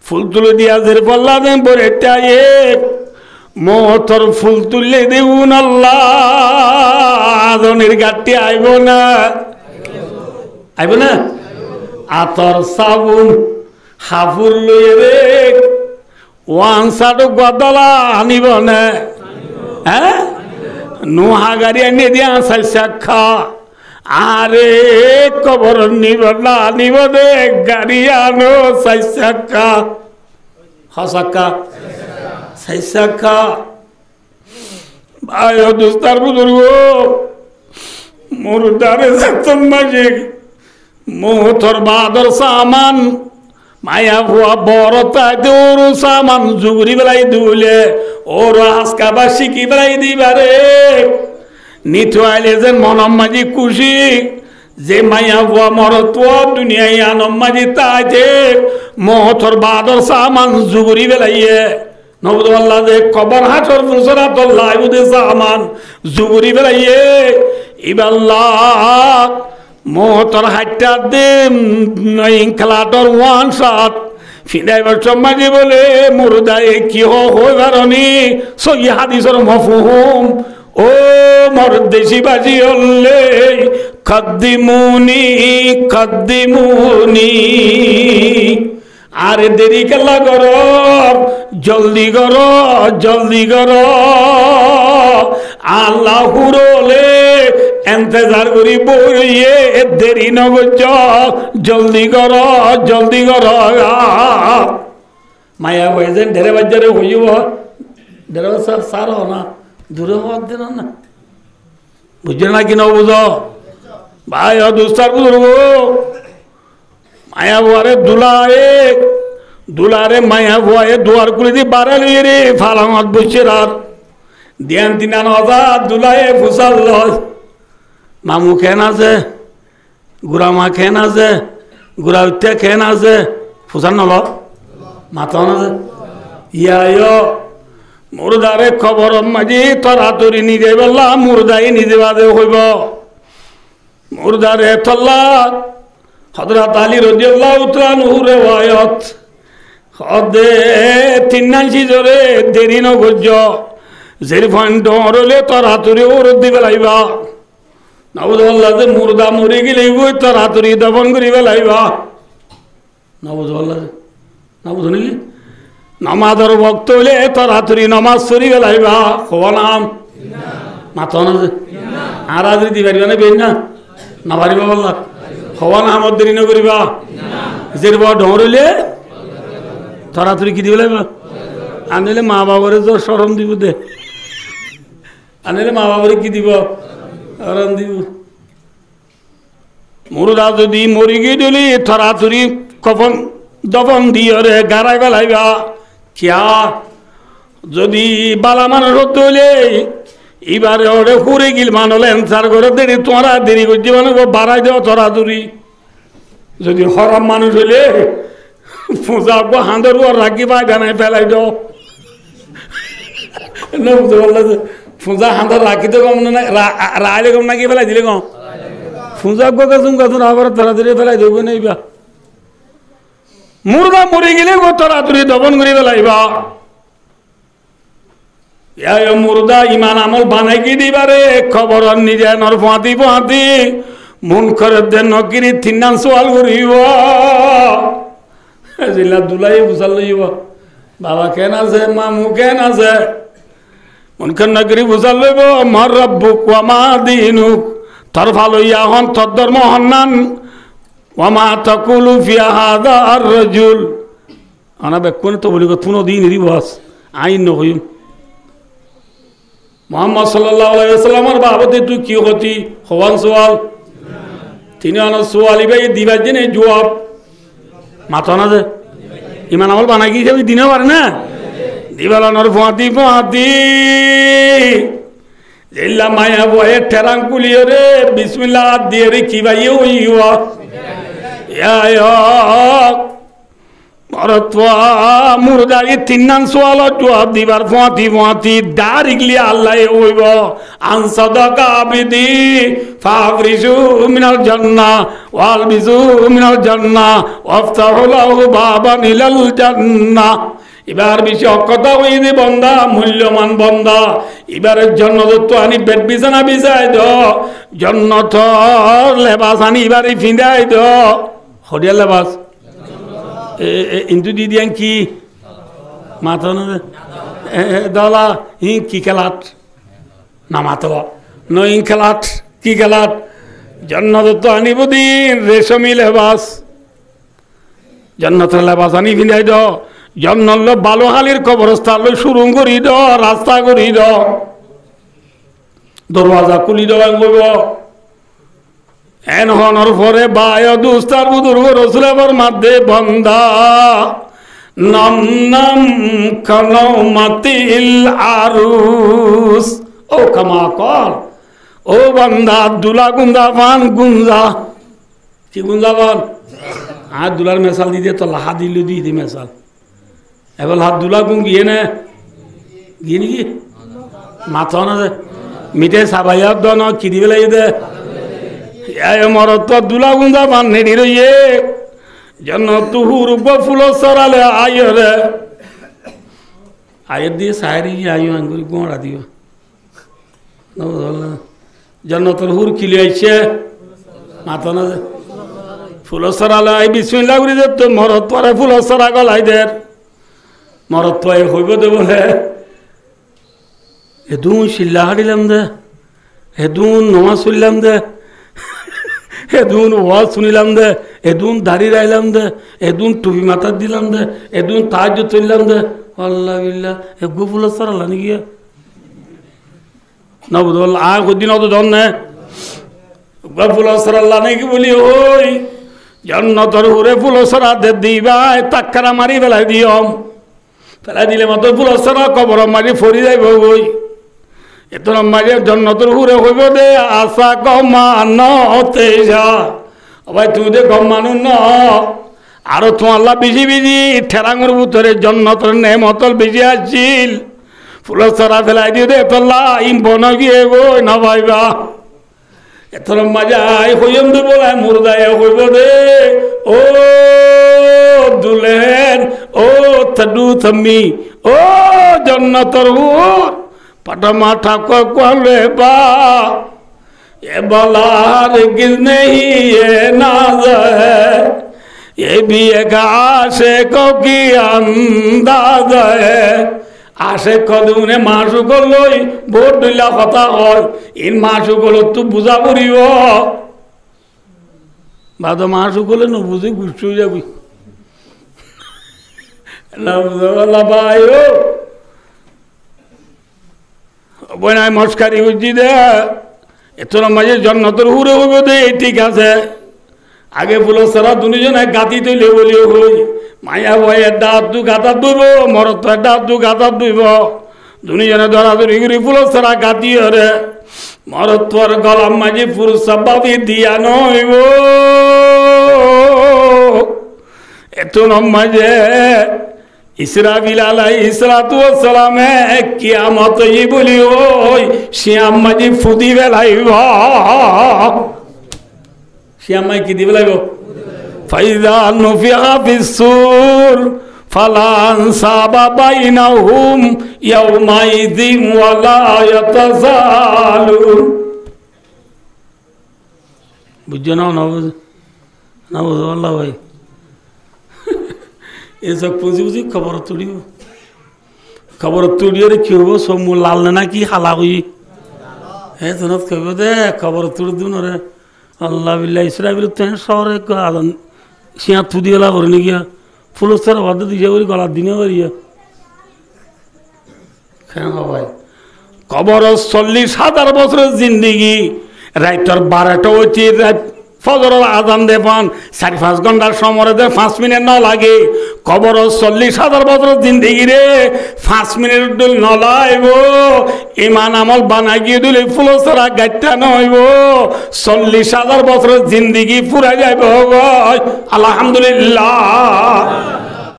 ফুল তুলে দিয়া জের পাল্লা দেন পরে টাইয়ে মোহতর ফুল তুললে দেউন আল্লাহ আদনের গাঠটি আইব না আতর সাবুন হাফুর লইয়ে রে ওয়ান সাটো গদলা আনিব না হ্যাঁ নোহা গাড়ি আনি দিয়া সাক্ষা আরে কবর নিব না নিব দে গাড়ি আনো সাক্ষা হসাক্কা সাক্ষা ভাই দোস্তার বুজুর্গ মুরদারে সতম মাঝে মোহতর বাদর সামান মায়া ভুয়া বড়তা দৌড় সামান জুগরি বেলাই দুলে ওর আজকা বা শিখি বেলাই দিবারে নিথু আইলে যে মনম মাঝি খুশি যে মায়া ভুয়া মরত দুনিয়ায় আনম মাঝি তাজে মোহতর বাদর সামান জুগরি বেলাইয়ে নবুদুল্লাহ যে কবর হাটর ফুসরাতুল্লাহ ইবুদে সামান জুগরি বেলাইয়ে ইবাল্লাহ মোহতর হাইটা দেম ইনখালাটর ওয়ান শট ফিনাইবার সমাজে বলে মুরদায়ে কি হইবারনি সই হাদিসের মফহুম ও মরদেশি বাজি হলে কদ্দিমুনি আরে দেরি কেলা কর জলদি কর আল্লাহ হুরলে এন্তেজার করি বইয়ে দেরি নগজ জলদি কর মায়া হয়েছে ঢেরে বাজারে হইব ঢেরে বাজার সার না দূরে হওয়ার দিন না বুঝছে না কি না বুঝো ভাই দুস্তার বুঝব মায়া বুয়ারে দুলারে মায়া বুয়ারে দুয়ার করে দিয়ে বাড়ালি রে ফালাঙত বসছে রাত দিয়ান তিনান হাজার দুলায়ে ফুসাল মামু খেন আছে গুড়া মা খেন আছে গুড়া উঠে খেন আছে ফুসার নল মাথা আছে ইয়া মুরদারে খবর মাঝি তরাতরি নিজে বললা মুরদাই নিজে বাদে হইব মুরদারে তল্লা হযরত আলী রাদিয়াল্লাহু তাআলা নূর রিওয়ায়াত হদে তিনানসি জরে দেরি ন গজ্জ জের ফান্ড ওরলে তরাতরি ওর দিবে লাইবা নবুদুল্লাহ যে মুরদা মরে গেলে ওই তরাতরি দফন করিবে লাইবা নবুদুল্লাহ নবুদুনি নামাজের বক্ত হলে তরাতরি নামাজ পড়ি গেলাইবা হওয়া নাম মাথা না আর আদরি দিবার না বেন না পারিবা বললা হওয়া নাম দেরি ন করিবা যে ডরলে তরাতরি কি দিবে লাইবা আনিলে মা বাবারে তো শরম দিব দে আনিলে মা বাবারে কি দিব শরম দিব মুরদা যদি মরি গিয়ে দিলি তরাতরি কফন দফন দিয়ে রে গাড়াই বেলাইবা কিয়া যদি বালা মানুষ হতে হলে এবারে ওরে হুরে গিল মানলে এনসার করে দেরি তোরা দেরি করছি মানে বাড়াই দেওয়া তোরা দূরি যদি হরাম মানুষ হলে পূজা হাঁদের ওর রাখি পায় জানাই ফেলাই দাও বুঝতে পারলে পূজা হাঁদের রাখিতে কম না রাইলে কম নাকি ফেলাই দিলে কম পূজা গাছুন গাছুন আবার তাড়াতাড়ি ফেলাই দেবো নাইবা মুরদা মরে গেলে গো তরাতরি দফন করে ফেলাইবা মুরদা ইমান আমল বানাই কি দিবারে খবর নিজে নর ফাঁতি মন করে দেন নকিরি তিনান সোয়াল করিব জিলা দুলাই বুঝাল লইব বাবা কেন আছে মামু কেন আছে মনখান নগরী বুঝাল লইব মর রব্বুক ওয়া মা দিনুক তোর ভালো ইয়া হন তোর ধর্ম হন্নান ওয়ামা তাকুলু ফি হাযা আর-রাজুল আনা বেকুন তো বলি কোনো দিন রিবাস আইন নহইম মুহাম্মদ সাল্লাল্লাহু আলাইহি ওয়াসাল্লামের বাবতে তুই কি হতি হওয়ান সওয়াল তিনি আনা সওয়ালি ভাই দিবার জন্য জবাব মাথা না যে ইমান আমল বানাই কি যাবে দিনে পারে না দিবালানোর ফাঁতি জিল্লা মায়া বয়ে ঠেরাং কুলিয়ে রে বিসমিল্লাহ দিয়ে রে কি ভাই হইয়া মরত্বা মুরদারি তিন্নান সোয়ালত জবাব দিবার ফাঁতি ফাঁতি ডাইরেক্টলি আল্লাহ হইব আনসাদাকা আবিদি ফাবরিজু মিনাল জান্নাহ ওয়ালবিজু মিনাল জান্নাহ ওয়াফতাহু লাহু বাবান ইলাল জান্নাহ। এবার বেশি অকথা হয়ে দে বন্দা, মূল্যমান বন্দা, এবারের জন্নত আনি বেড বিছানা বিছাই দ, জন্নত লেবাস আনি এবারে ফিঁদাই দ। হরিয়া লেবাস ইন্দু দি দিয়ান কি মাথা দলা ই কি খেলাট না মাথা নইন খেলাট কি খেলাট জন্নত আনিব দিন রেশমি লেবাস, জন্নতের লেবাস আনি ফিঁদাই দ। জন্নল বালুহালির কবরস্থান সুরুং করি দ, রাস্তা করি দ, দরওয়াজা খুলি দেব। এন হনর পরে বায় দুস্তার বুদুর্গ রসুলের মাধ্যে বন্দা নাম নাম মাতিল আরুস ও কামা কর ও বন্দা দুলা গুন্দা পান গুঞ্জা কি গুঞ্জা পান আর দুলার মেশাল দিতে তো লাহা দিল দিয়ে মেশাল এবার হাত দুলা গুন গিয়ে না গিয়ে নাকি মাথা না দে মিঠে সাবাইয়ার দন কি দিবে লাগে দে মরত দুলা গুন্দা পান নেড়ি রইয়ে যেন তুহুর ফুল সরালে আয়রে আয়ের দিয়ে সাহারি আয়ু আঙ্গুরি গোড়া দিও জন্নতর হুর খিলি আইছে মাথা না ফুল সরালে আই বিসমিল্লাহ করি দে তো মরত পরে ফুল সরা গলাই দের মরত পায়ে হইব দে বলে হেদুন শিল্লা হারিলাম দে হেদুন নমা শুনলাম দে হেদুন ওয়াজ শুনিলাম দে হেদুন দাড়ি রাইলাম দে হেদুন টুপি মাথার দিলাম দে হেদুন তাহাজ চললাম দে আল্লাহ বিল্লাহ হে গোফুল সরালা নাকি না বুঝল আর কদিন অত ধন নে গোফুল সরাল্লা নাকি বলি ওই জন্নতর হুরে ফুল সরা দে দিবাই তাক্কারা মারি বেলাই দিয়ম ফেলাই দিলে মতো ফুল সরা কবর মারি ফরি যাইব ওই এত মাঝে জন্নতর হুরে হইব দে আশা কমানতে যা ভাই তুই দে গমানু ন আরো তোমাল্লা বেশি বেশি ঠেরাঙর ভিতরে জন্নতর নেমতল বেশি আসছিল ফুল সরা ফেলাই দিয়ে দে তোল্লা ইম্পন গিয়ে গো না ভাইবা এত মাজাই হইম দে বলে মুরদায় হইব দে ও দুলেন ও থাডু থাম্মি ও জন্নতর হুর पटमा ठाकुर कोले बा ये बलार किस नहीं ये नाज है ये भी एक आशिकों की अंदाज है आशिक ने माशु को लोई बोट दिला कथा और इन माशु को लो तू बुझा बुरी हो बाद माशु को ले नो बुझी गुस्सू जाबी ना भाइयो বনাই মস্কারি বুঝছি দে এত মাঝে জন্নতর হুরে হইব দে ঠিক আছে আগে ফুল সারা দুজনে গাতি তৈলে বলিও হই মায়া ভয়ে ডাব দু গাতার দুইব মরত ডাব দু গাতার দুইব দুজনে ধরাধরি করে ফুল সারা গাতি হরে মরতর গলাম মাঝে ফুল সবাবি দিয়া নইব এত মাঝে ইসরাফিল আলাইহিস সালাতু ওয়াস সালামে কিয়ামত ই বলি ওই শিয়াম মাঝি ফুদি বেলাইব শিয়াম মাই কি দিবে লাইব ফাইজা নুফিহা ফিস-সূর ফালা আনসাবা বাইনাহুম ইয়াউমাইযিন ওয়ালা ইয়াতাসালুন বুঝছো না না বুঝো আল্লাহ ভাই এসব পুঁজি পুঁজি খবর তুড়িয়ে কি হবো সব লাল না কি হালা হই হ্যাঁ তোনত কইব দে খবর তুড়ি দিন রে আল্লাহ বিল্লাহ ইসরাফিল তেন শহরে সিয়া তুদি গলা করে নাকি ফুলস্তর বাদ দিয়ে করি গলার দিনে করিয়া কেন ভাই কবর 40,000 বছরের জিন্দিগি রাইতর 12টা হচ্ছে রাত ফজরের আজান দে পান 4-5 ঘন্টার সময় দে 5 মিনিট না লাগে কবর 40,000 বছরের জিন্দিগি রে 5 মিনিট দিল ন লাইব ইমান আমল বানাই গিয়ে দিলে ফুল সারা গাইটা নইব 40,000 বছরের জিন্দিগি পুরা যাইব আলহামদুলিল্লাহ।